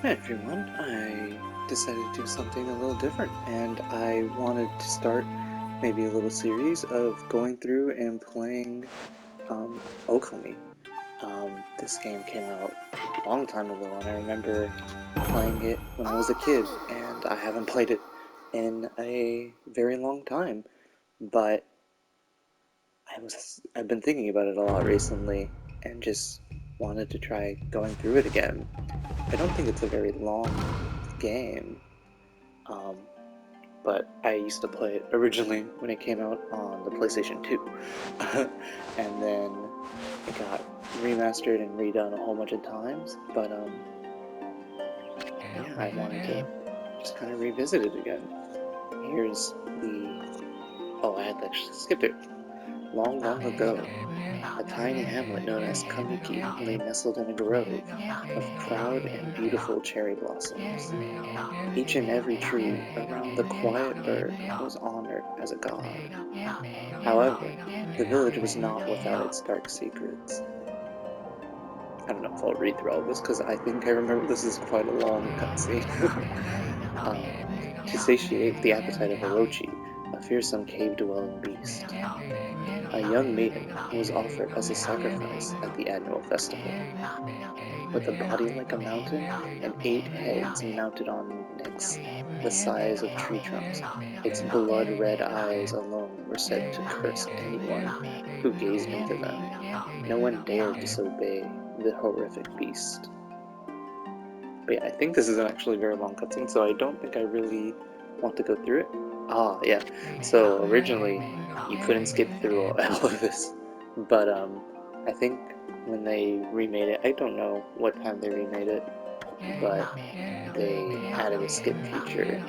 Hi everyone, I decided to do something a little different, and I wanted to start maybe a little series of going through and playing Okami. This game came out a long time ago, and I remember playing it when I was a kid, and I haven't played it in a very long time, but I've been thinking about it a lot recently, and just wanted to try going through it again. I don't think it's a very long game. Um, but I used to play it originally when it came out on the PlayStation 2. And then it got remastered and redone a whole bunch of times. But yeah, I wanted to just kind of revisit it again. Here's the. Oh, I had to actually skip it. Long, long ago, a tiny hamlet known as Kamiki lay nestled in a grove of proud and beautiful cherry blossoms. Each and every tree around the quiet bird was honored as a god. However, the village was not without its dark secrets. I don't know if I'll read through all this because I think I remember this is quite a long cutscene. um, to satiate the appetite of Orochi, a fearsome cave-dwelling beast, a young maiden was offered as a sacrifice at the annual festival. With a body like a mountain and 8 heads mounted on necks the size of tree trunks, its blood-red eyes alone were said to curse anyone who gazed into them. No one dared disobey the horrific beast. But yeah, I think this is an actually very long cutscene, so I don't think I really want to go through it. Ah, yeah. So originally, you couldn't skip through all of this, but I think when they remade it, I don't know what time they remade it, but they added a skip feature.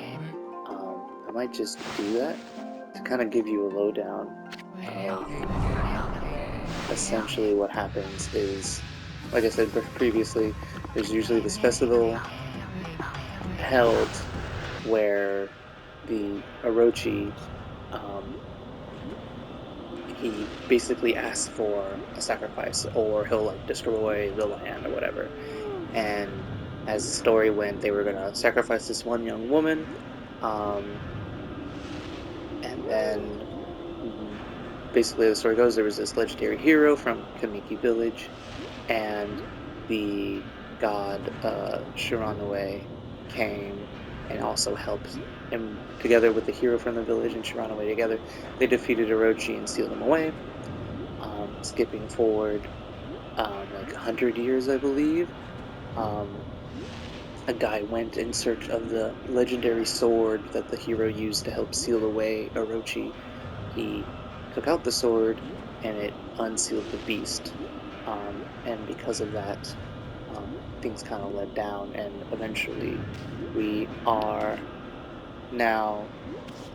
I might just do that to kind of give you a lowdown of essentially what happens is, like I said previously, there's usually this festival held where the Orochi, um, he basically asks for a sacrifice, or he'll like destroy the land or whatever. And as the story went, they were gonna sacrifice this one young woman, um, and then basically the story goes there was this legendary hero from Kamiki village, and the god Shiranue came and also helped him together with the hero from the village and Shiranue together. They defeated Orochi and sealed him away. Skipping forward like 100 years, I believe, um, a guy went in search of the legendary sword that the hero used to help seal away Orochi. He took out the sword and it unsealed the beast. And because of that, things kind of let down, and eventually we are now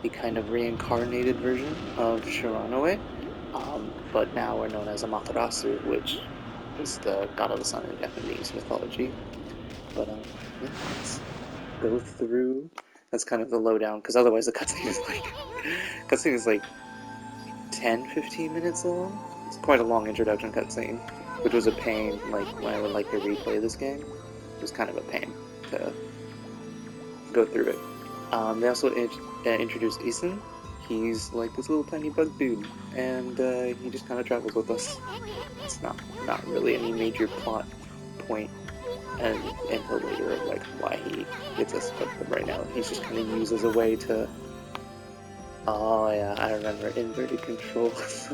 the kind of reincarnated version of Shiranue, but now we're known as Amaterasu, which is the god of the sun in Japanese mythology. But yeah, let's go through. That's kind of the lowdown, because otherwise the cutscene is like 10-15 minutes long. It's quite a long introduction cutscene, which was a pain. Like when I would like to replay this game, it was kind of a pain to go through it. They also introduced Eason. He's like this little tiny bug dude, and he just kind of travels with us. It's not really any major plot point and until later of like why he gets us, but right now he's just kind of used as a way to. Oh yeah, I remember inverted controls.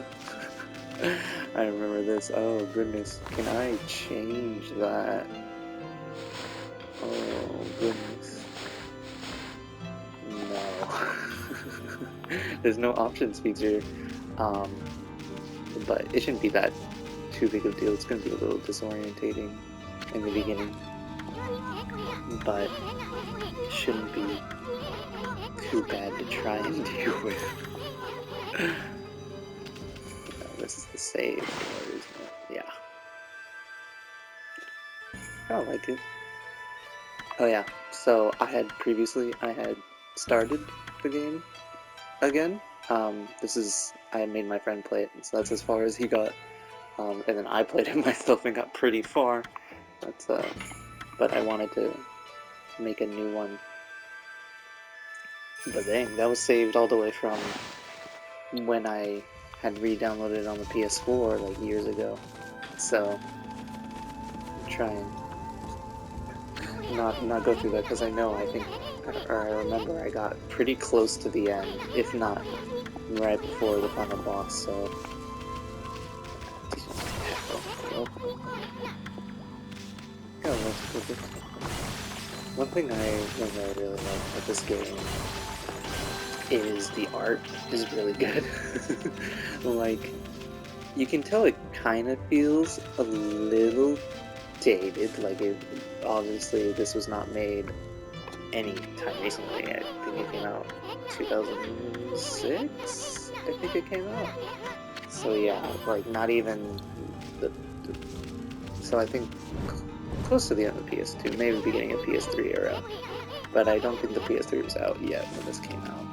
I remember this. Oh goodness, can I change that? Oh goodness, no. There's no options feature, um, but it shouldn't be that too big of a deal. It's gonna be a little disorientating in the beginning, but shouldn't be too bad to try and deal with. This is the save part, isn't it? Yeah. I like it. Oh yeah, so I had started the game again. I made my friend play it, so that's as far as he got. And then I played it myself and got pretty far. That's but I wanted to make a new one. But dang, that was saved all the way from when I had re-downloaded it on the PS4 like years ago. So I'm trying not go through that because I know I remember I got pretty close to the end, if not right before the final boss. So one thing I really like about this game is the art is really good. Like, you can tell it kind of feels a little dated. Like, obviously this was not made any time recently. I think it came out 2006. I think it came out. So yeah, like not even so I think close to the end of the PS2, maybe beginning of PS3 era. But I don't think the PS3 was out yet when this came out.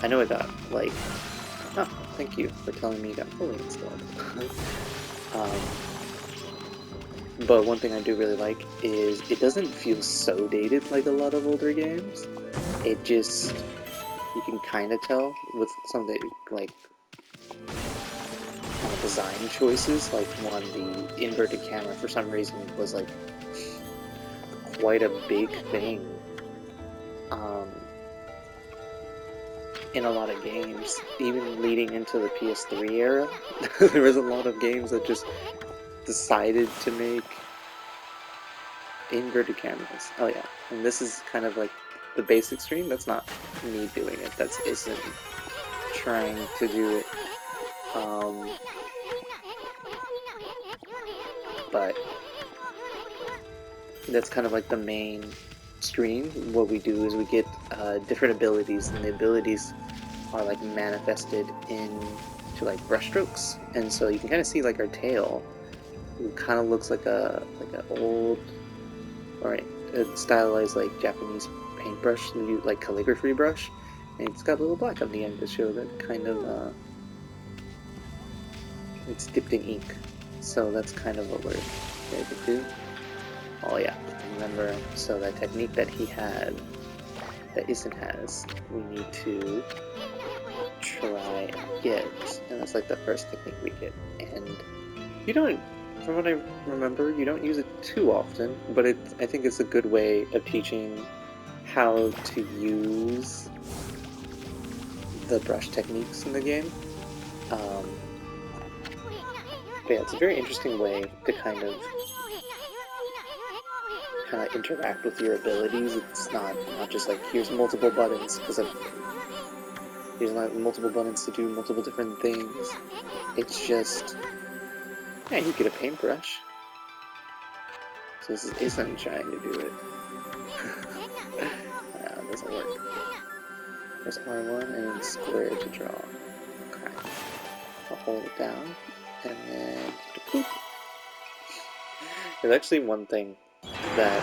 I know it got, like... Oh, thank you for telling me it got fully installed. But one thing I do really like is it doesn't feel so dated like a lot of older games. It just... You can kind of tell with some of the, like, design choices. Like, one, the inverted camera for some reason was, like, quite a big thing. In a lot of games, even leading into the PS3 era, there was a lot of games that just decided to make inverted cameras. Oh yeah, and this is kind of like the basic stream. That's not me doing it. That's Isn't trying to do it. But that's kind of like the main screen. What we do is we get different abilities, and the abilities are like manifested into like brushstrokes, and so you can kind of see like our tail. It kind of looks like an old, or a stylized like Japanese paintbrush, like calligraphy brush, and it's got a little black on the end to show that kind of it's dipped in ink. So that's kind of what we're going to do. Oh yeah, remember, so that technique that he had, that Isn't has, we need to try and get, and that's like the first technique we get. And you don't, from what I remember, you don't use it too often, but I think it's a good way of teaching how to use the brush techniques in the game. But yeah, it's a very interesting way to kind of interact with your abilities. It's not just like, here's multiple buttons, because here's like multiple buttons to do multiple different things. It's just, yeah, you get a paintbrush. So this isn't trying to do it. It doesn't work. There's R1 and square to draw. Okay. I'll hold it down, and then poop. There's actually one thing that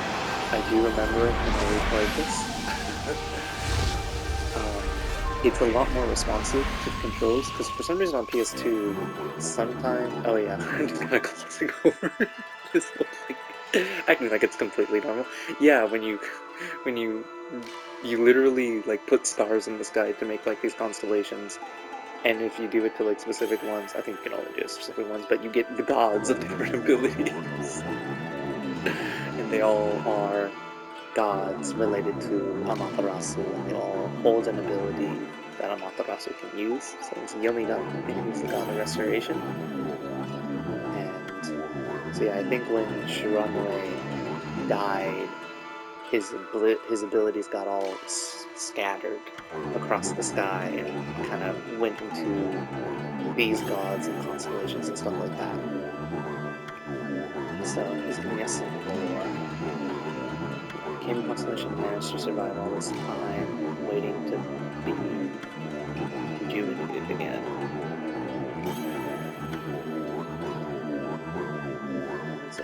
I do remember when I replayed this. It's a lot more responsive to the controls, because for some reason on PS2, sometimes... Oh yeah, I'm just kind of glossing over this whole thing. Acting like it's completely normal. Yeah, when you literally like put stars in the sky to make like these constellations, and if you do it to like specific ones, I think you can only do specific ones, but you get the gods of different abilities. And they all are gods related to Amaterasu, and they all hold an ability that Amaterasu can use. So it's Yomidan, and he's the god of restoration. And so yeah, I think when Shiranui died, his abilities got all scattered across the sky and kind of went into these gods and constellations and stuff like that. So he's giving us some lore. King Constellation managed to survive all this time, waiting to be rejuvenated again. So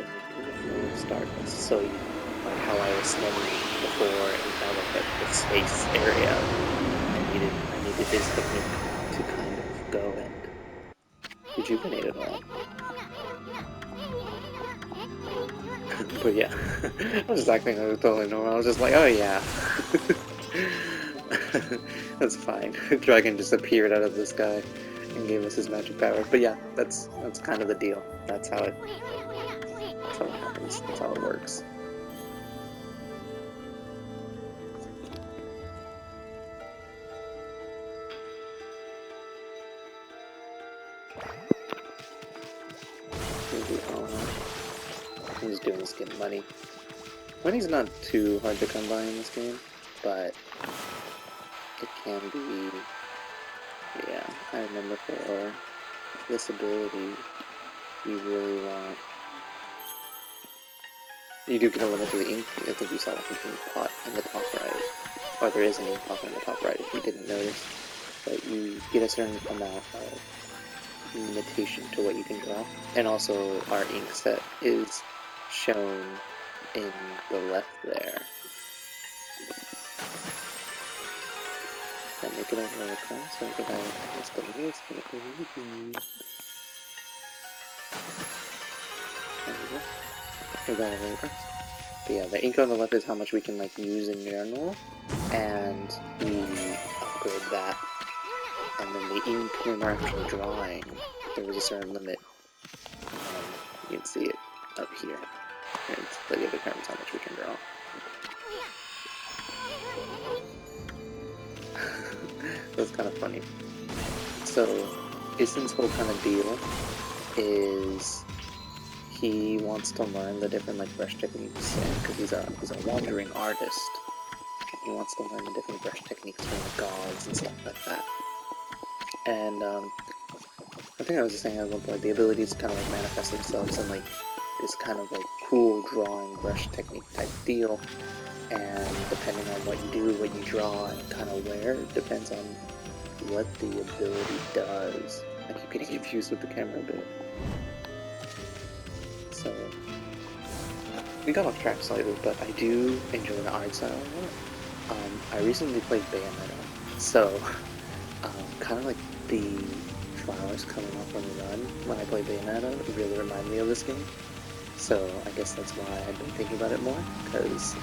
stardust. So like how I was saying before, and kind of like the space area, I needed this technique to kind of go and rejuvenate it all. But yeah, I was just acting like it was totally normal. I was just like, oh yeah. That's fine. Dragon just appeared out of the sky and gave us his magic powers. But yeah, that's kind of the deal. That's how it happens. That's how it works. I'm just doing this to get money. Money's not too hard to come by in this game, but it can be. Yeah, I remember for this ability, you really want. You do get a limit to the ink. I think you saw like an ink pot in the top right. Or there is an ink pot in the top right if you didn't notice. But you get a certain amount of limitation to what you can draw. And also our ink set is shown in the left there. Can I make it over across? So that let's go this, there we go. But yeah, the ink on the left is how much we can like use in general, and we upgrade that. And then the ink, when we're actually drawing, there is a certain limit. You can see it up here. And that determines how much we can draw. That's kind of funny. So, Ison's whole kind of deal is he wants to learn the different like brush techniques, because he's a wandering artist. He wants to learn the different brush techniques from the gods and stuff like that. And I think I was just saying at one point, the abilities kind of like manifest themselves in like this kind of like cool drawing brush technique type deal. And depending on what you do, what you draw, and kind of where, it depends on what the ability does. I keep getting confused with the camera a bit. So, we got off track slightly, but I do enjoy the art style a lot. I recently played Bayonetta, so kind of like the flowers coming off on the run when I play Bayonetta really remind me of this game. So I guess that's why I've been thinking about it more, because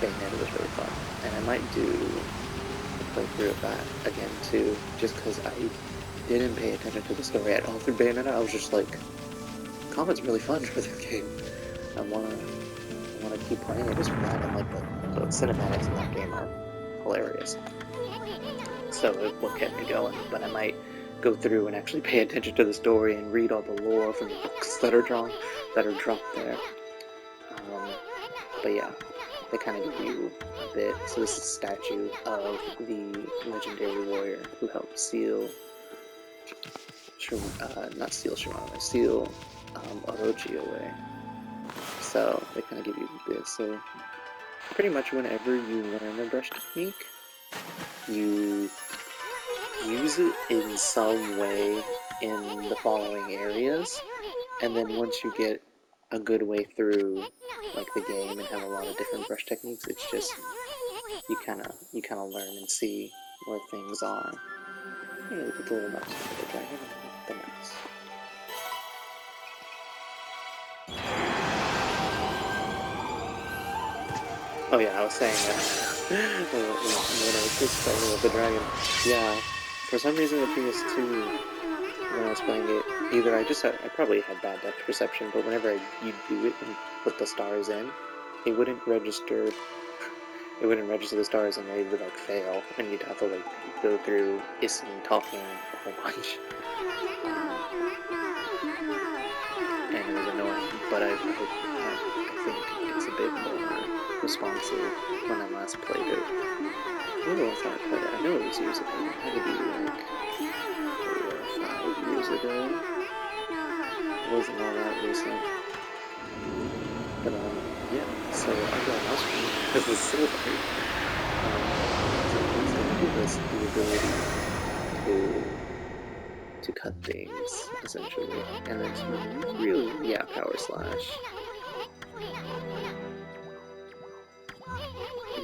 Bayonetta was really fun, and I might do a playthrough of that again too, just because I didn't pay attention to the story at all through Bayonetta. I was just like, Kami's really fun for this game. I wanna keep playing it just for that, and like the cinematics in that game are hilarious. So it will keep me going, but I might go through and actually pay attention to the story and read all the lore from the books that are dropped there. But yeah, they kind of give you a bit. So this is a statue of the legendary warrior who helped seal, not seal Shimano, seal Orochi away. So they kind of give you this. So pretty much whenever you learn a brush technique, you use it in some way in the following areas, and then once you get a good way through like the game and have a lot of different brush techniques, it's just you kind of learn and see where things are. Yeah, look at the little mouse with the dragon and the mouse. Oh yeah, I was saying that when I was just playing with the dragon. Yeah, for some reason the PS2, when I was playing it, either I probably had bad depth perception, but whenever you'd do it and put the stars in, it wouldn't register the stars, and they would like fail, and you'd have to like go through Ison talking a whole bunch. And it was annoying, but I think it's a bit more responsive when I last played it. When was I played it? I know it was years ago. It had to be like 4 or 5 years ago. It wasn't all that recent. But yeah, so I got mouse cream because it's so hard. So it's going to give us the ability to cut things, essentially. And it's really, yeah, power slash.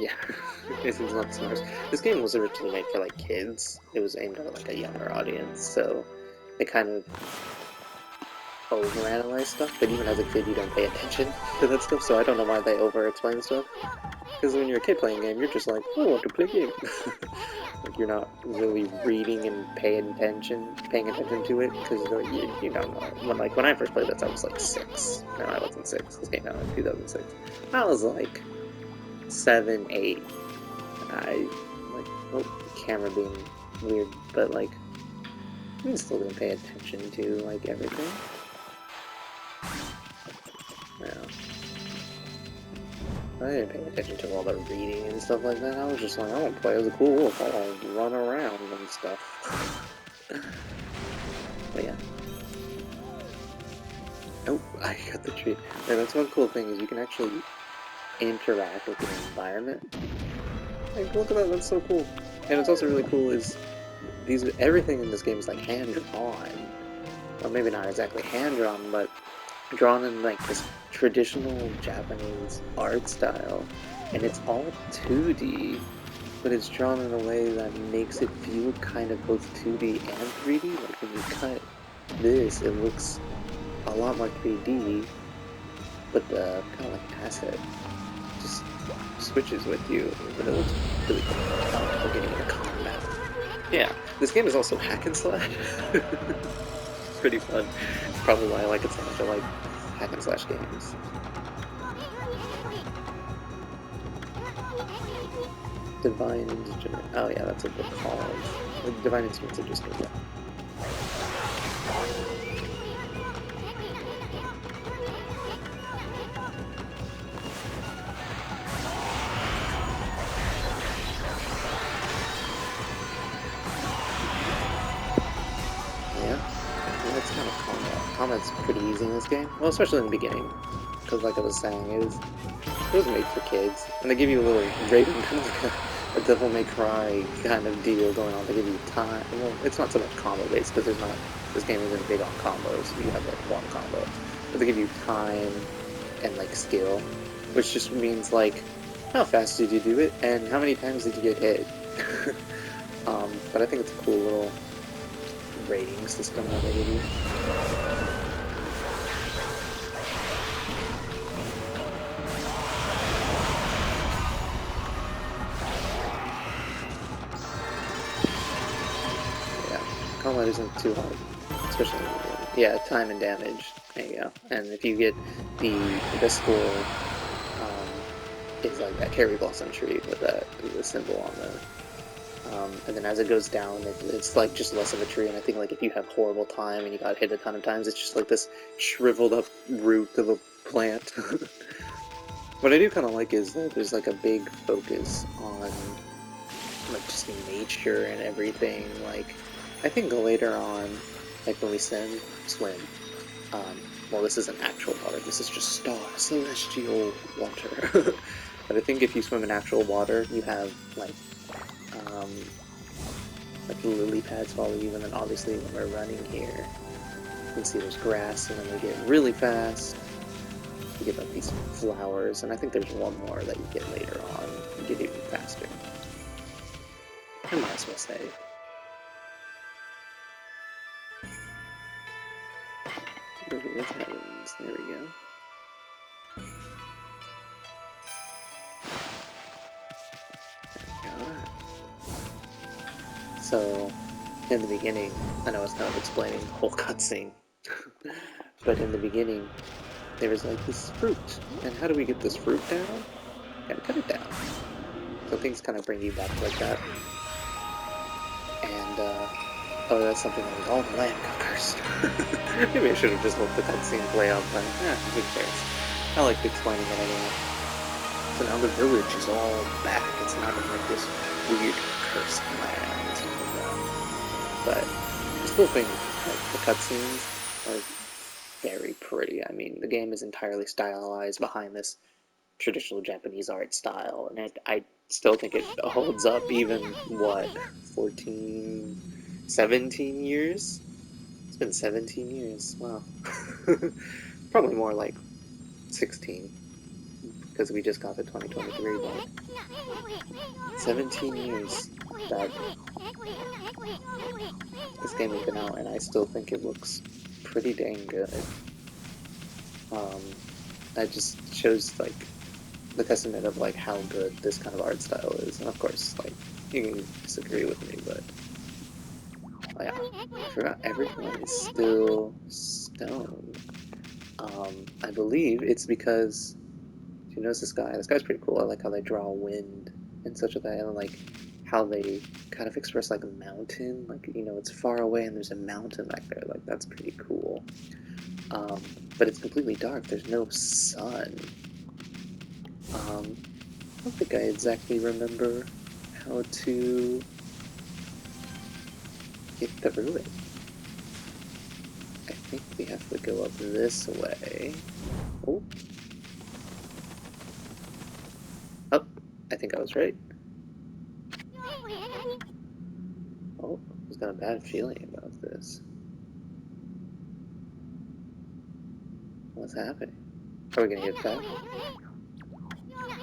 Yeah, it's not smart. This game was originally made for like kids. It was aimed at like a younger audience, so they kind of overanalyze stuff, but even as a kid you don't pay attention to that stuff, so I don't know why they over-explain stuff. Because when you're a kid playing a game, you're just like, oh, I want to play a game. Like, you're not really reading and paying attention to it, because you don't know. When I first played this, I was like 6. No, I wasn't 6. This came out in 2006. I was like 7, 8. I, like, oh, camera being weird, but like, I'm still gonna pay attention to, like, everything. Yeah. I didn't pay attention to all the reading and stuff like that. I was just like, I want to play as a cool wolf. I want to run around and stuff. But yeah. Oh, I got the tree. Yeah, that's one cool thing, is you can actually interact with the environment. Like, look at that, that's so cool. And what's also really cool is everything in this game is like hand-drawn. Well, maybe not exactly hand-drawn, but drawn in like this traditional Japanese art style, and it's all 2D, but it's drawn in a way that makes it feel kind of both 2D and 3D. Like when you cut this, it looks a lot more 3D, but the kind of like asset just switches with you, but it looks really cool. Oh, we're getting into combat. Yeah, this game is also hack and slash. Pretty fun. Probably why I like it so much. I like hack and slash games. Divine Instrument. Oh yeah, that's what they're called. Like, Divine Instruments are just good. It's kind of combat. Combat's pretty easy in this game. Well, especially in the beginning. Because like I was saying, it was made for kids. And they give you a little rating, kind of like a Devil May Cry kind of deal going on. They give you time. Well, it's not so much combo based, because this game isn't big on combos. You have like one combo. But they give you time and like skill. Which just means like, how fast did you do it? And how many times did you get hit? But I think it's a cool little rating system that they give you. Yeah, combat isn't too hard, especially in the beginning. Yeah, time and damage. There you go. And if you get the score, is like that cherry blossom tree with the symbol on the. And then as it goes down, it's like just less of a tree, and I think like if you have horrible time and you got hit a ton of times, it's just like this shriveled up root of a plant. What I do kind of like is that there's like a big focus on like just nature and everything. Like, I think later on, like when we swim, well, this isn't actual water, this is just celestial water. But I think if you swim in actual water, you have like the lily pads follow you, and then obviously when we're running here, you can see there's grass, and then we get really fast. You get like these flowers, and I think there's one more that you get later on. You get even faster. I might as well save. With heavens, there we go. So, in the beginning, I know it's kind of explaining the whole cutscene, but in the beginning, there was like this fruit, and how do we get this fruit down? Gotta cut it down. So things kind of bring you back like that. And, oh, that's something like, all the land got cursed. Maybe I should have just let the cutscene play out, but, who cares? I like explaining it anyway. So now the village is all back. It's not like this weird cursed land. But I still think like the cutscenes are very pretty. I mean, the game is entirely stylized behind this traditional Japanese art style, and I still think it holds up even, what, 14, 17 years? It's been 17 years, wow. Probably more like 16, because we just got to 2023, but 17 years that this game has been out, and I still think it looks pretty dang good. That just shows like the testament of like how good this kind of art style is. And of course, like you can disagree with me, but oh yeah, I forgot everyone is still stone. I believe it's because if you notice this guy. This guy's pretty cool. I like how they draw wind and such of that, and like how they kind of express like a mountain, like you know it's far away and there's a mountain back there. Like that's pretty cool. Um, but it's completely dark. There's no sun. I don't think I exactly remember how to get through it. I think we have to go up this way. Oh. Oh, I think I was right. Oh, I've got a bad feeling about this. What's happening? Are we gonna get back?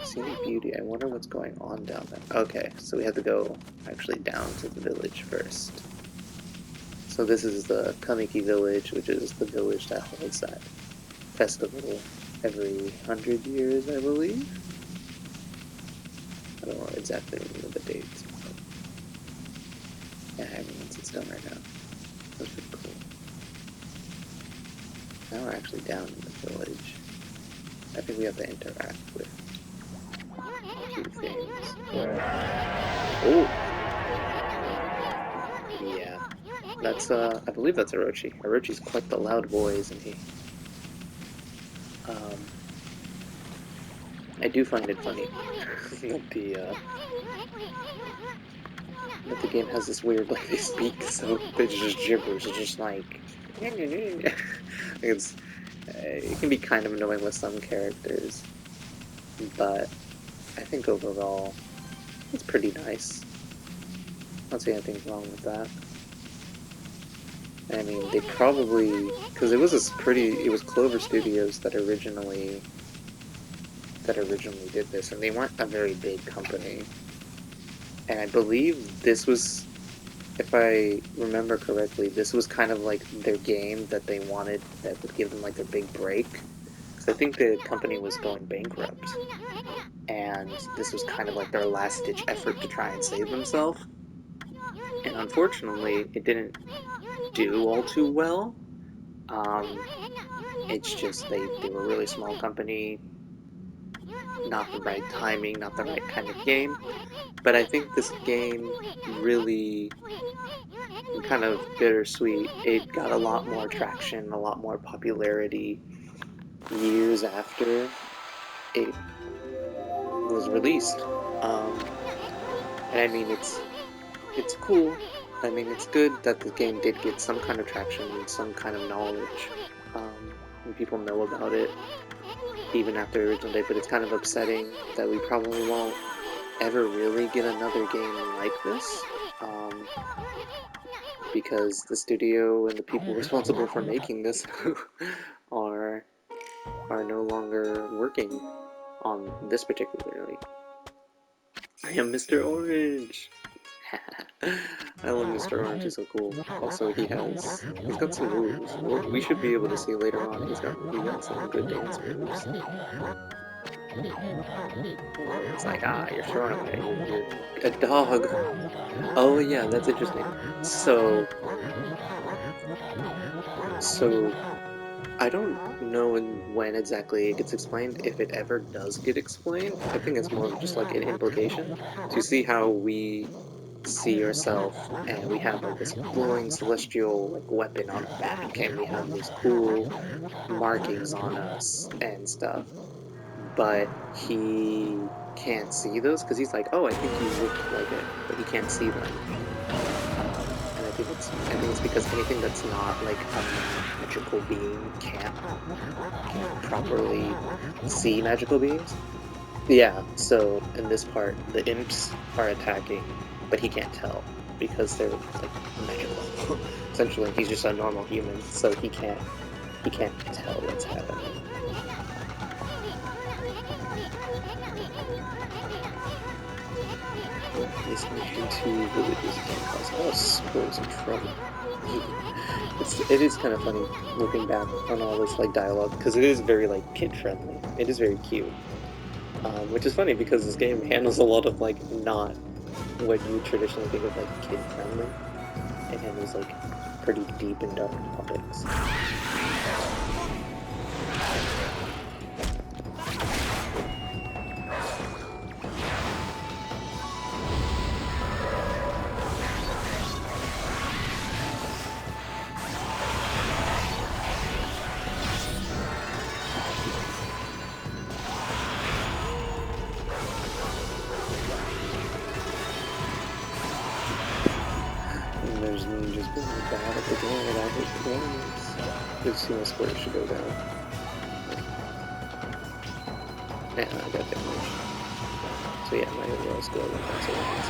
Scenic beauty. I wonder what's going on down there. Okay, so we have to go actually down to the village first. So this is the Kamiki village, which is the village that holds that festival every 100 years, I believe. I don't know exactly the dates, but yeah, everyone's it's done right now. That's pretty cool. Now we're actually down in the village. I think we have to interact with a few things. Oh! Yeah. That's, I believe that's Orochi. Orochi's quite the loud boy, isn't he? I do find it funny that the game has this weird, like, they speak so, it's just gibberish, it's just like, it's, it can be kind of annoying with some characters, but I think overall, it's pretty nice. I don't see anything wrong with that. I mean, they probably, because it was Clover Studios that originally did this, and they weren't a very big company. And I believe this was, if I remember correctly, this was kind of like their game that they wanted that would give them like their big break. Because I think the company was going bankrupt, and this was kind of like their last-ditch effort to try and save themselves. And unfortunately, it didn't do all too well. It's just they were a really small company, not the right timing, not the right kind of game. But I think this game really kind of bittersweet. It got a lot more traction, a lot more popularity years after it was released. And I mean, it's cool. I mean, it's good that the game did get some kind of traction and some kind of knowledge, and people know about it even after the original day. But it's kind of upsetting that we probably won't ever really get another game like this, because the studio and the people responsible for making this are no longer working on this particularly. I am Mr. Orange! I love Mr. Orange, he's so cool. Also, he's got some moves. We should be able to see later on, he's got some good dance moves. It's like, you're showing him that you're a dog. Oh yeah, that's interesting. So I don't know when exactly it gets explained, if it ever does get explained. I think it's more of just like an implication to see how we see ourselves, and we have like this glowing celestial like weapon on our back, and we have these cool markings on us and stuff, but he can't see those because he's like, oh, I think you look like it, but he can't see them. And I think it's because anything that's not like a magical being can't properly see magical beings. Yeah, so in this part, the imps are attacking, but he can't tell because they're like magical. Essentially, he's just a normal human, so he can't tell what's happening. This mission to villages can cause all sorts of trouble. It is kind of funny looking back on all this like dialogue because it is very like kid friendly. It is very cute, which is funny because this game handles a lot of like not what you traditionally think of like kid friendly. It handles like pretty deep and dark topics. And there's me just being bad at the game and I hate the games. There's too much where it should go down. Yeah, I got damage. So yeah, my overall score went down so much.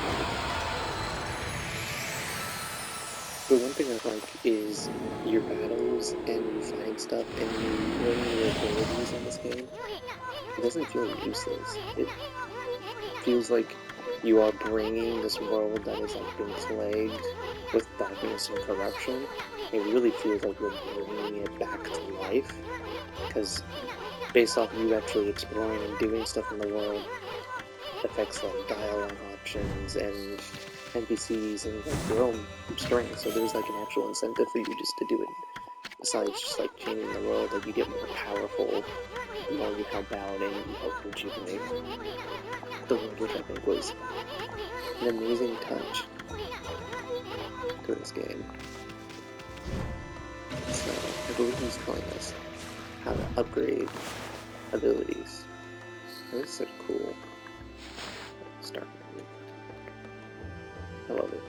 But one thing I like is your battles and you fighting stuff and you learning your abilities in this game. It doesn't feel useless. It feels like you are bringing this world that has like been plagued with darkness and corruption. It really feels like you're bringing it back to life, because based off you actually exploring and doing stuff in the world, affects like dialogue options and NPCs and like your own strength. So there's like an actual incentive for you just to do it. Besides just like changing the world, like you get more powerful the more you help out and you help rejuvenate the world, which I think was an amazing touch to this game. So I believe he's telling us how to upgrade abilities. This is so cool. Start menu. I love it.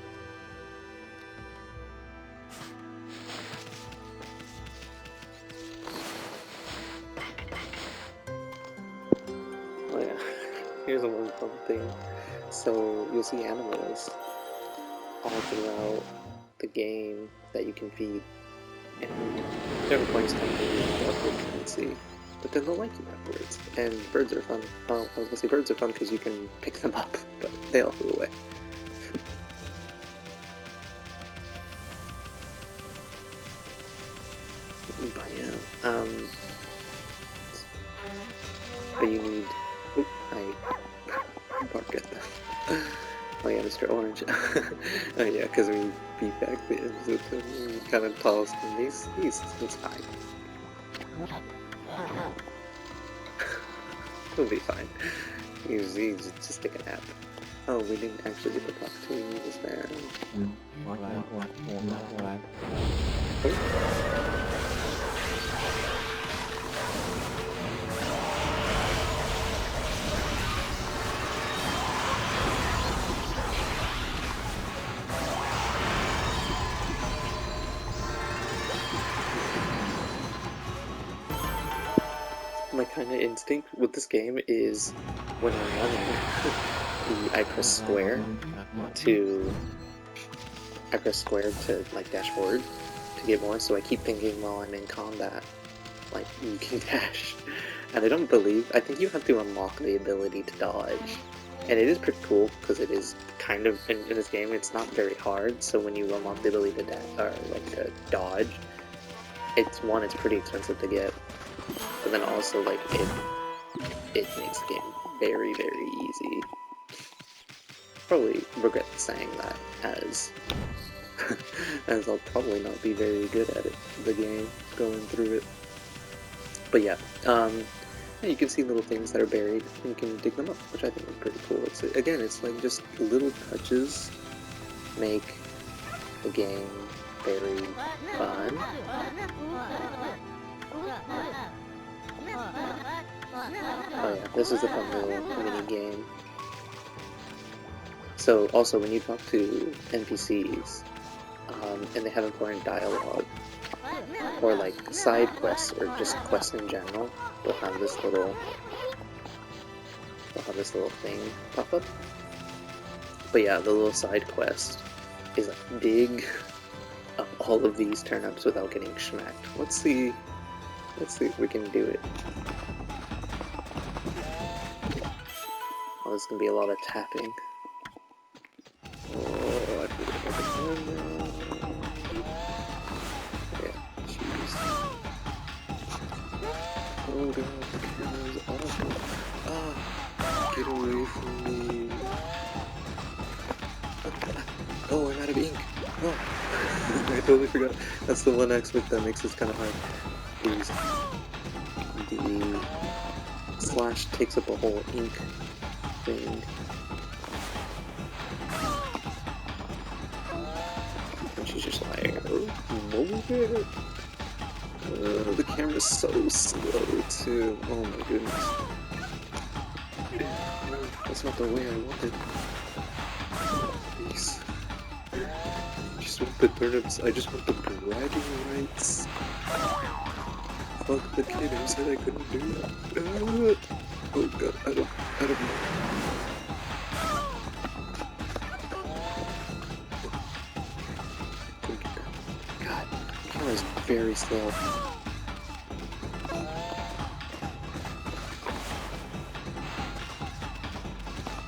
Oh yeah, here's a one fun thing. So you'll see animals all throughout the game that you can feed, and different points time to really upgrade currency, but then they'll like you afterwards. And birds are fun. Well, I was gonna say birds are fun because you can pick them up, but they all flew away. But yeah, but you need. Oop, I bark at them. Oh yeah, Mr. Orange. Oh yeah, because we beat back the Inzoka and kind of tossed him. He's fine. He'll be fine. He's just taking a nap. Oh, we didn't actually get to talk to this man. My kind of instinct with this game is when I'm running, I press square to like dash forward to get more. So I keep thinking while I'm in combat, like you can dash, and I think you have to unlock the ability to dodge, and it is pretty cool because it is kind of in this game. It's not very hard, so when you unlock the ability to dodge, it's pretty expensive to get. But then also, like, it makes the game very, very easy. Probably regret saying that, as I'll probably not be very good at it, the game, going through it. But yeah, you can see little things that are buried, and you can dig them up, which I think is pretty cool. Again, it's like just little touches make the game very fun. Oh yeah, this is a fun little mini game. So also when you talk to NPCs, and they have important dialogue, or like side quests, or just quests in general, they'll have this little thing pop up. But yeah, the little side quest is like dig up all of these turnips without getting schmacked. Let's see if we can do it. Oh, this is gonna be a lot of tapping. Oh, I forget what the god, the camera is awful. Ah, get away from me. Oh, I'm out of ink. Oh, I totally forgot. That's the one aspect that makes this kind of hard. Is the slash takes up a whole ink thing. And she's just like, oh, move it. The camera's so slow too. Oh my goodness. No, that's not the way I wanted. Please. I just want the turnips. I just want the bragging rights. Fuck the kid who said I couldn't do that. Oh god, I don't know. God, the camera's very slow.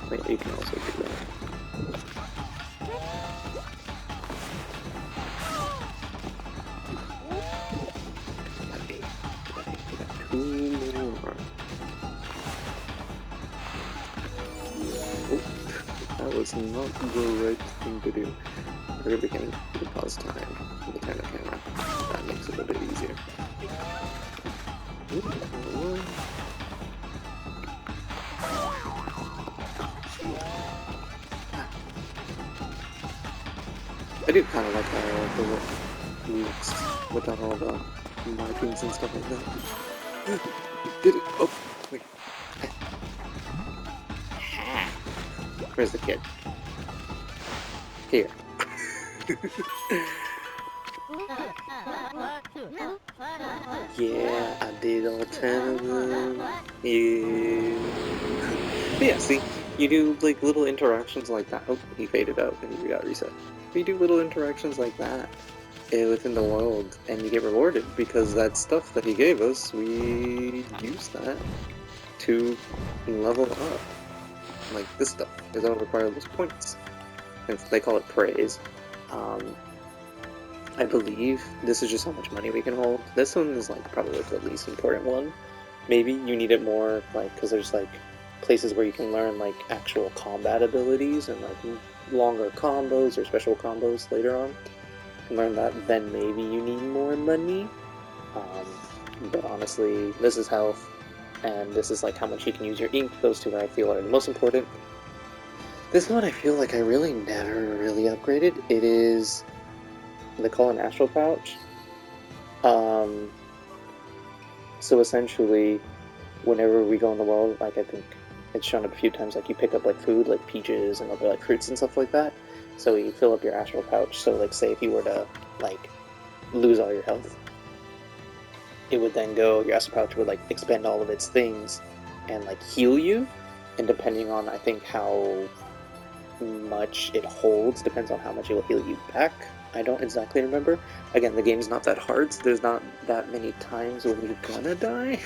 Wait, you can also do that. That was not the right thing to do. We're beginning to pause time for the time of camera. That makes it a bit easier. I do kind of like how the looks without all the markings and stuff like that. Did it? Oh, wait. Where's the kid? Here. Yeah, I did all 10 of them. Yeah. But yeah, see, you do like little interactions like that. Oh, he faded out and he got reset. But you do little interactions like that within the world, and you get rewarded because that stuff that he gave us, we use that to level up. Like this stuff is all require those points. And they call it praise. I believe this is just how much money we can hold. This one is like probably the least important one. Maybe you need it more like because there's like places where you can learn like actual combat abilities and like longer combos or special combos later on. You can learn that, then maybe you need more money. But honestly, this is health, and this is like how much you can use your ink. Those two I feel are the most important. This one I feel like I really never really upgraded. It is, they call it an astral pouch. So essentially, whenever we go in the world, like I think it's shown up a few times, like you pick up like food, like peaches and other like fruits and stuff like that. So you fill up your astral pouch. So like say if you were to like lose all your health, it would then go, your astral pouch would like expend all of its things and like heal you. And depending on, I think, how much it holds, depends on how much it will heal you back. I don't exactly remember. Again, the game's not that hard, so there's not that many times when you're gonna die.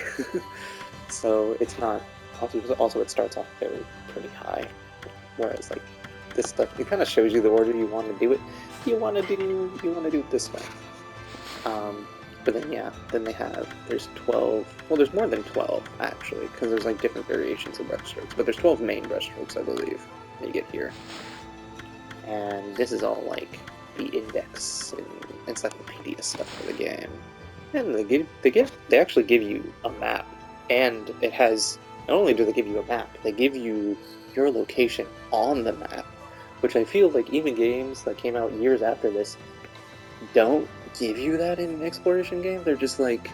So it's not, also it starts off pretty high. Whereas like this stuff, it kind of shows you the order you want to do it. You want to do it this way. But then yeah, then there's 12, well there's more than 12 actually, because there's like different variations of brushstrokes, but there's 12 main brushstrokes I believe that you get here. And this is all like the index and encyclopedia stuff for the game. And they actually give you a map, and it has, not only do they give you a map, they give you your location on the map, which I feel like even games that came out years after this don't give you that in an exploration game. They're just like,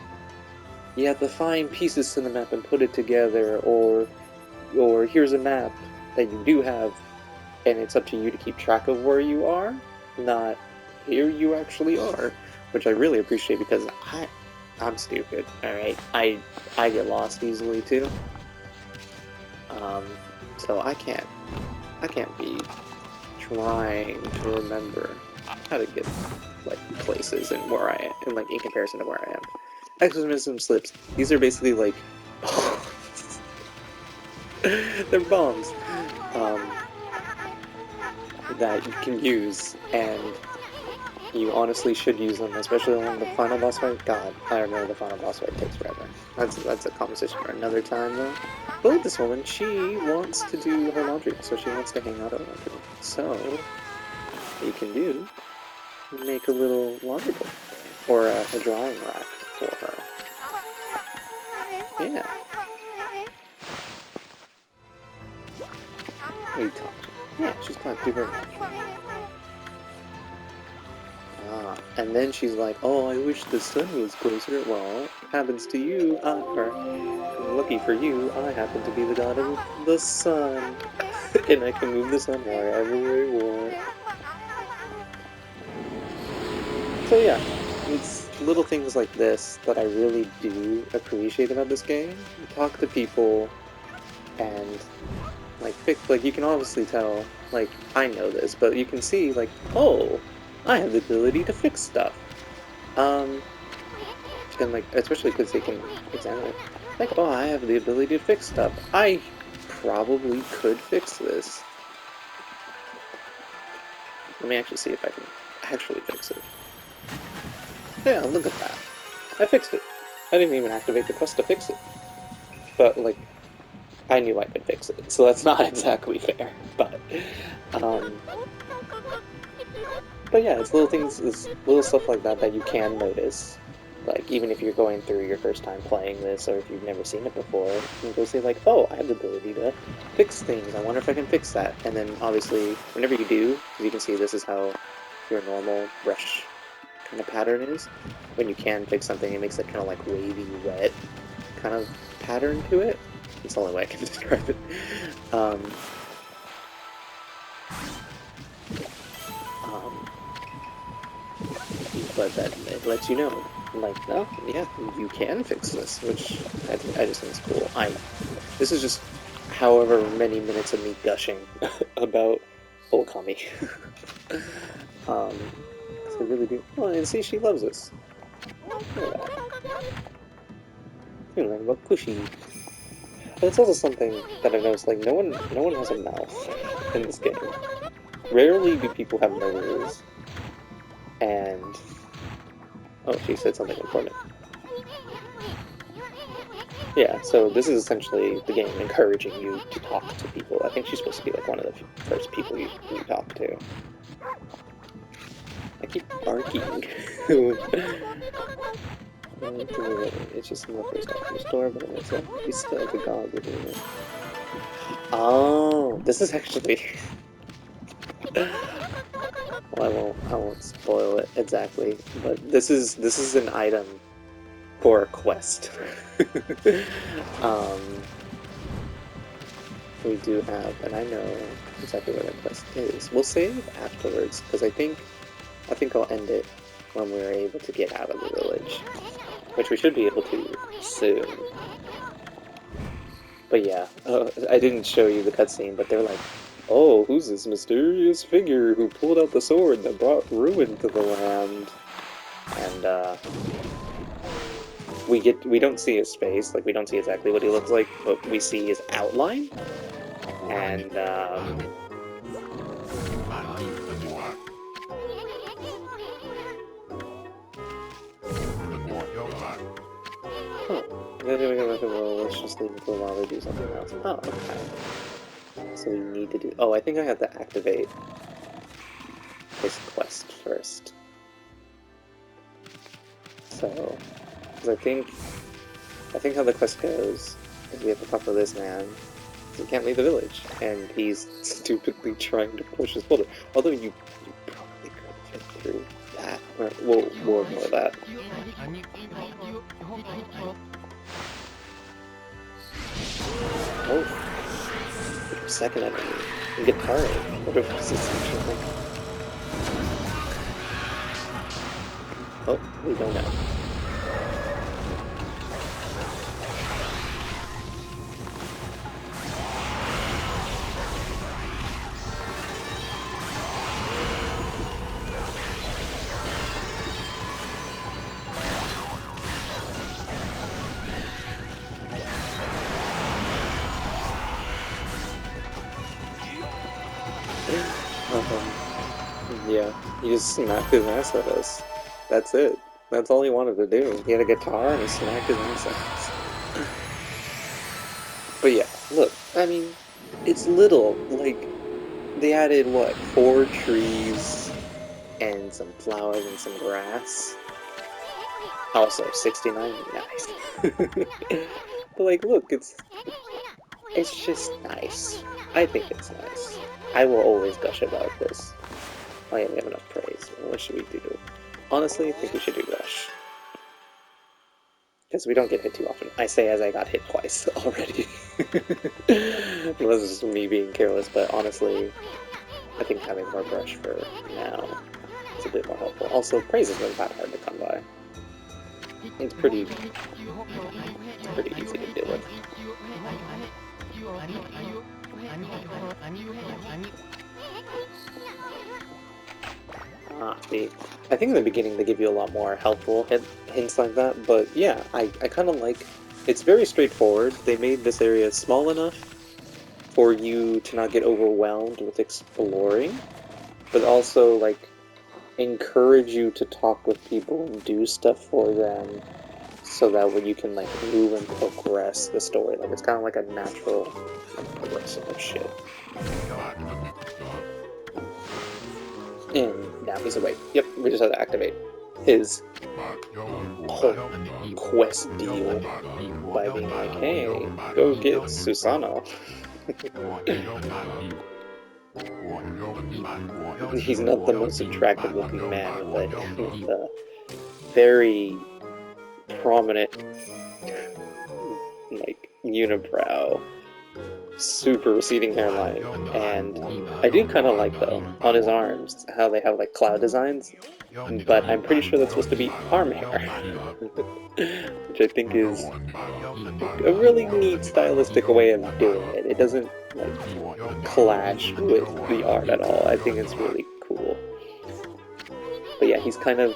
you have to find pieces to the map and put it together, or here's a map that you do have, and it's up to you to keep track of where you are, not here you actually are, which I really appreciate because I'm stupid, alright? I get lost easily too. So I can't be trying to remember how to get like places and where I am, and like in comparison to where I am. Exorcism slips. These are basically like bombs. They're bombs that you can use, and You honestly should use them, especially on the final boss fight. God, I remember the final boss fight takes forever. That's a conversation for another time, though. But like this woman, she wants to do her laundry, so she wants to hang out at laundry. So, what you can do, make a little laundry bowl, or a drying rack for her. Yeah. What are you talking about? Yeah, she's gonna do her laundry. Ah, and then she's like, oh, I wish the sun was closer. Well, happens to you, or lucky for you, I happen to be the god of the sun. And I can move the sun wherever I want. So yeah, it's little things like this that I really do appreciate about this game. You talk to people, and like you can obviously tell, like, I know this, but you can see, like, oh, I have the ability to fix stuff. And like, especially because they can examine it. Like, oh, I have the ability to fix stuff. I probably could fix this. Let me actually see if I can actually fix it. Yeah, look at that. I fixed it. I didn't even activate the quest to fix it. But, like, I knew I could fix it, so that's not exactly fair. But yeah, it's little things, it's little stuff like that that you can notice. Like, even if you're going through your first time playing this, or if you've never seen it before, you can go say like, oh, I have the ability to fix things, I wonder if I can fix that. And then, obviously, whenever you do, as you can see, this is how your normal brush kind of pattern is. When you can fix something, it makes that kind of like wavy, wet kind of pattern to it. It's the only way I can describe it. But that it lets you know, like, no, yeah, you can fix this, which I just think is cool. This is just however many minutes of me gushing about Okami. I really do. Oh, and see, she loves us. Look at that. You learn about Kushi. But it's also something that I've noticed, like, no one has a mouth in this game. Rarely do people have noses. And oh, she said something important. Yeah, so this is essentially the game encouraging you to talk to people. I think she's supposed to be like one of the first people you talk to. I keep barking. It's just in the first item store, but it's like, you still have the dog with you. Oh, this is actually... Well, I won't spoil it exactly, but this is an item for a quest. We do have, and I know exactly where that quest is. We'll save afterwards, because I think I'll end it when we're able to get out of the village, which we should be able to soon. But yeah, I didn't show you the cutscene, but they're like, oh, who's this mysterious figure who pulled out the sword that brought ruin to the land? And we don't see his face, like we don't see exactly what he looks like, but we see his outline. And huh. Well, let's just leave it for a while to do something else. Oh, okay. So we need to do... Oh, I think I have to activate his quest first. So, because I think how the quest goes is we have to talk to this man. He can't leave the village, and he's stupidly trying to push his boulder. Although you probably could fit through that. We'll ignore that. Oh, second enemy. Guitar. What if this is actually? Oh, we don't know. Yeah, he just smacked his ass at us. That's it. That's all he wanted to do. He had a guitar and he smacked his ass at us. But yeah, look, I mean, it's little. Like, they added, what, 4 trees and some flowers and some grass? Also, 69, nice. But like, look, it's just nice. I think it's nice. I will always gush about this. Oh yeah, we have enough praise. What should we do? Honestly, I think we should do gush. Because we don't get hit too often. I say as I got hit twice already. Unless it's just me being careless, but honestly, I think having more brush for now is a bit more helpful. Also, praise is not that hard to come by. It's pretty easy to deal with. Ah, see, I think in the beginning they give you a lot more helpful hints like that, but yeah, I kind of like, it's very straightforward. They made this area small enough for you to not get overwhelmed with exploring, but also, like, encourage you to talk with people and do stuff for them, so that way you can, like, move and progress the story. Like, it's kind of like a natural, like, progression of shit. And now he's awake. Yep, we just have to activate his whole quest deal by being like, hey, go get Susanoo. He's not the most attractive looking man with a very prominent, like, unibrow, super receding hairline, and I do kind of like, though, on his arms, how they have, like, cloud designs, but I'm pretty sure that's supposed to be arm hair, which I think is a really neat stylistic way of doing it. It doesn't, like, clash with the art at all. I think it's really cool. But yeah, he's kind of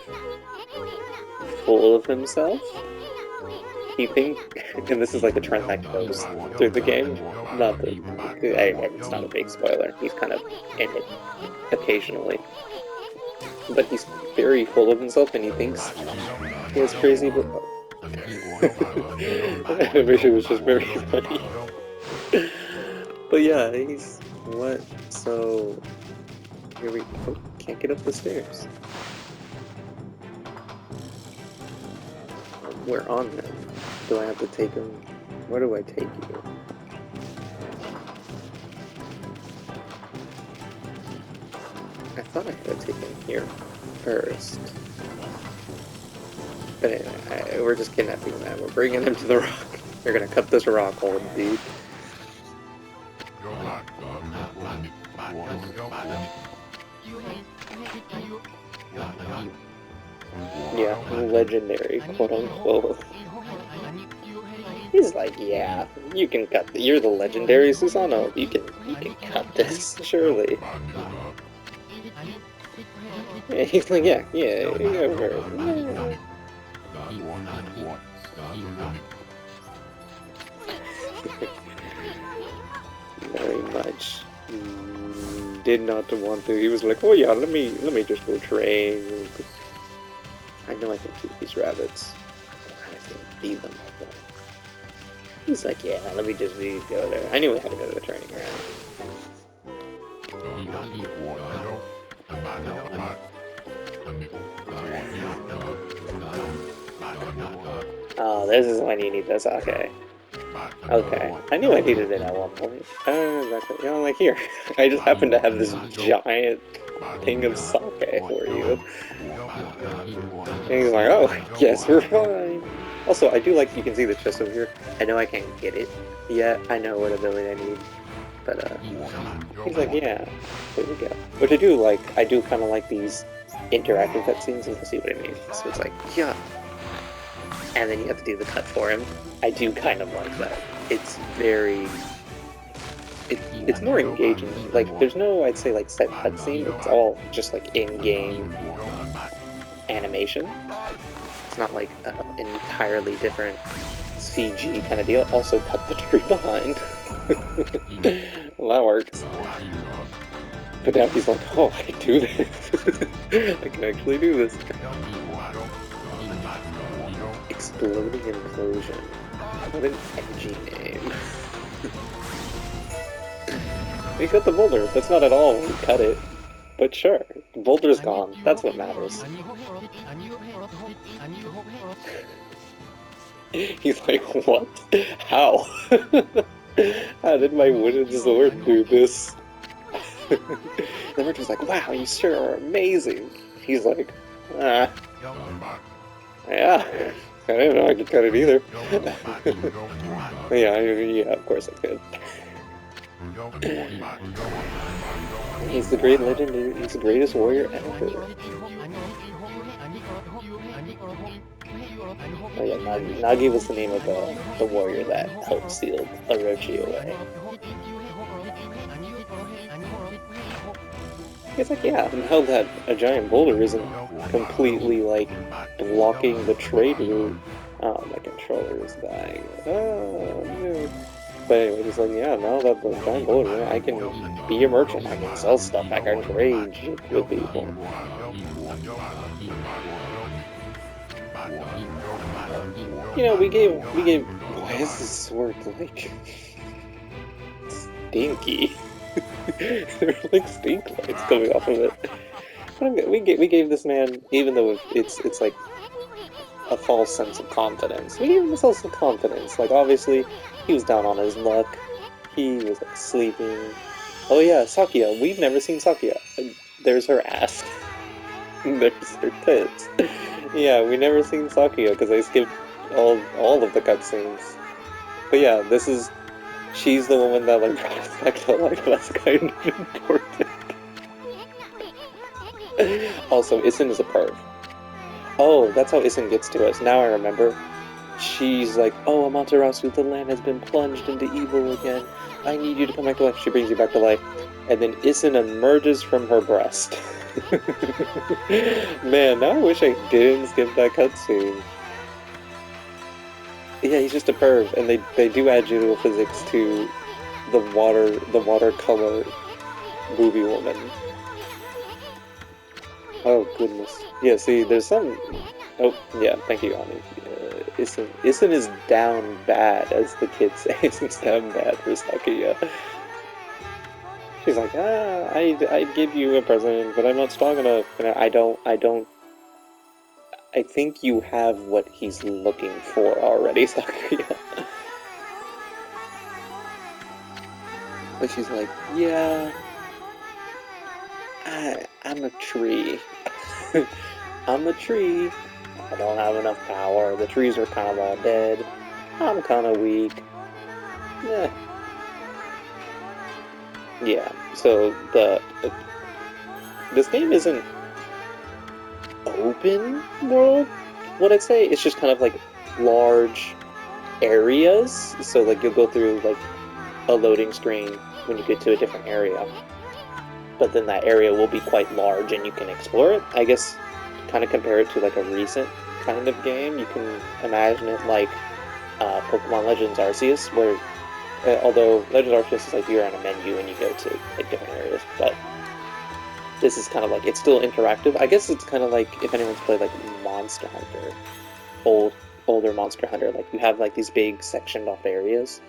full of himself. He thinks, and this is like a trend that goes through the game, it's not a big spoiler, he's kind of in it occasionally. But he's very full of himself and he thinks he has crazy, but I wish it was just very funny. But yeah, he's, what, so, here we go, can't get up the stairs. We're on him. Do I have to take him? Where do I take you? I thought I had to take him here first. But anyway, we're just kidnapping him, man. We're bringing him to the rock. They're gonna cut this rock hole, dude. Yeah, legendary, quote unquote. He's like, yeah, you can cut. You're the legendary Susanoo. You can cut this, surely. Yeah, he's like, yeah, over. Very much did not want to. He was like, oh yeah, let me just go train. I know I can keep these rabbits. I can feed them. He's like, yeah, let me just go there. I knew we had to go to the training ground. Oh, this is when you need this. Okay. Okay. I knew I needed it at one point. Exactly. You know, like here. I just happen to have this giant thing of sake for you. And he's like, oh, yes, we're fine. Also, I do like, you can see the chest over here. I know I can't get it yet. I know what ability I need. But, he's like, yeah, there we go. Which I do like. I do kind of like these interactive cutscenes, and you'll see what I mean. So it's like, yeah. And then you have to do the cut for him. I do kind of like that. It's very... It's more engaging. Like, there's no, I'd say, like, set cutscene. It's all just, like, in-game animation. It's not, like, an entirely different CG kind of deal. Also, cut the tree behind. Well, that works. But now he's like, oh, I can do this. I can actually do this. Exploding Implosion. What an edgy name. We got the boulder. That's not at all when we cut it. But sure, the boulder's gone. That's what matters. He's like, what? How? How did my wooden sword do this? The merchant's like, wow, you sure are amazing. He's like, ah, yeah, I didn't know I could cut it either. Yeah, of course that's good. He's the great legend, he's the greatest warrior ever. Oh yeah, Nagi was the name of the warrior that helped seal Orochi away. He's like, yeah, now that a giant boulder isn't completely, like, blocking the trade route. Oh, my controller is dying. Oh, no. But anyway, he's like, yeah, now that the giant boulder, I can be a merchant, I can sell stuff, I can trade with people. You know, we gave, why is this sword, like, stinky? There are like stink lights coming off of it. We gave this man, even though it's like a false sense of confidence. We gave him a sense of confidence. Like obviously, he was down on his luck. He was like sleeping. Oh yeah, Sakuya. We've never seen Sakuya. There's her ass. There's her tits. Yeah, we never seen Sakuya because I skipped all of the cutscenes. But yeah, this is. She's the woman that like brought us back to life. That's kind of important. Also, Issen is a perv. Oh, that's how Issen gets to us. Now I remember. She's like, oh, Amaterasu, the land has been plunged into evil again. I need you to come back to life. She brings you back to life. And then Issen emerges from her breast. Man, now I wish I didn't skip that cutscene. Yeah, he's just a perv, and they do add physics to the watercolor movie woman. Oh goodness. Yeah, see, there's some. Oh yeah, thank you, Ani. Issen is down bad, as the kids say. Issen's down bad for Sakuya. She's like, I'd give you a present, but I'm not strong enough. And I don't. I think you have what he's looking for already, Sakuya. But she's like, yeah, I'm a tree. I'm a tree. I don't have enough power. The trees are kind of all dead. I'm kind of weak. Yeah. Yeah. So this game isn't open world. What I'd say it's just kind of like large areas. So like you'll go through like a loading screen when you get to a different area. But then that area will be quite large and you can explore it. I guess kind of compare it to like a recent kind of game. You can imagine it like Pokemon Legends Arceus, where although Legends Arceus is like you're on a menu and you go to like different areas, but this is kind of like it's still interactive. I guess it's kind of like if anyone's played like Monster Hunter, older Monster Hunter, like you have like these big sectioned off areas,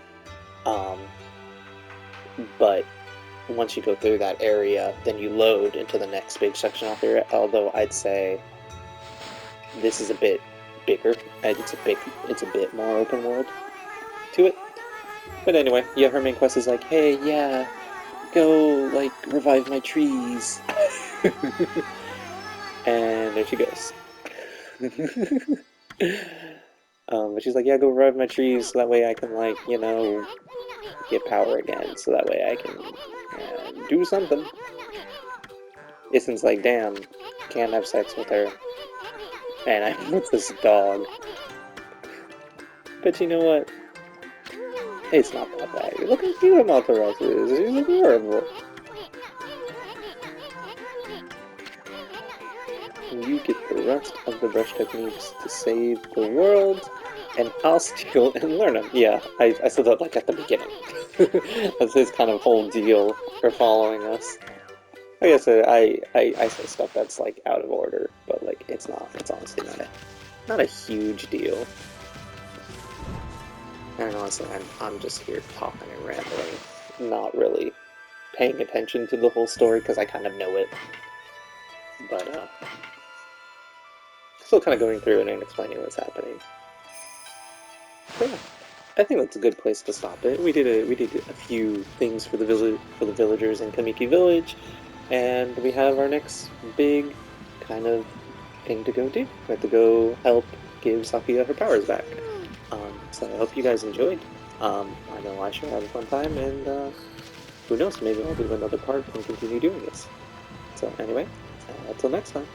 but once you go through that area, then you load into the next big section off area. Although I'd say this is a bit bigger, and it's a bit more open world to it. But anyway, yeah, her main quest is like, hey, yeah, go like revive my trees, and there she goes. But she's like, yeah, go revive my trees, so that way I can like, you know, get power again, so that way I can do something. Issen's like, damn, can't have sex with her. And I'm with this dog. But you know what? It's not that bad. Look how cute Amaterasu is. She's adorable. You get the rest of the brush techniques to save the world, and I'll steal and learn them. Yeah, I said that like at the beginning. That's his kind of whole deal for following us. I guess I say stuff that's like out of order, but like it's not. It's honestly not a huge deal. And honestly, I'm just here talking and rambling, not really paying attention to the whole story because I kind of know it. But still kind of going through it and explaining what's happening. But yeah, I think that's a good place to stop it. We did a few things for the villagers in Kamiki Village, and we have our next big kind of thing to go do. We have to go help give Sakuya her powers back. So I hope you guys enjoyed. I know I sure had a fun time, and who knows, maybe I'll do another part and continue doing this. So anyway, until next time.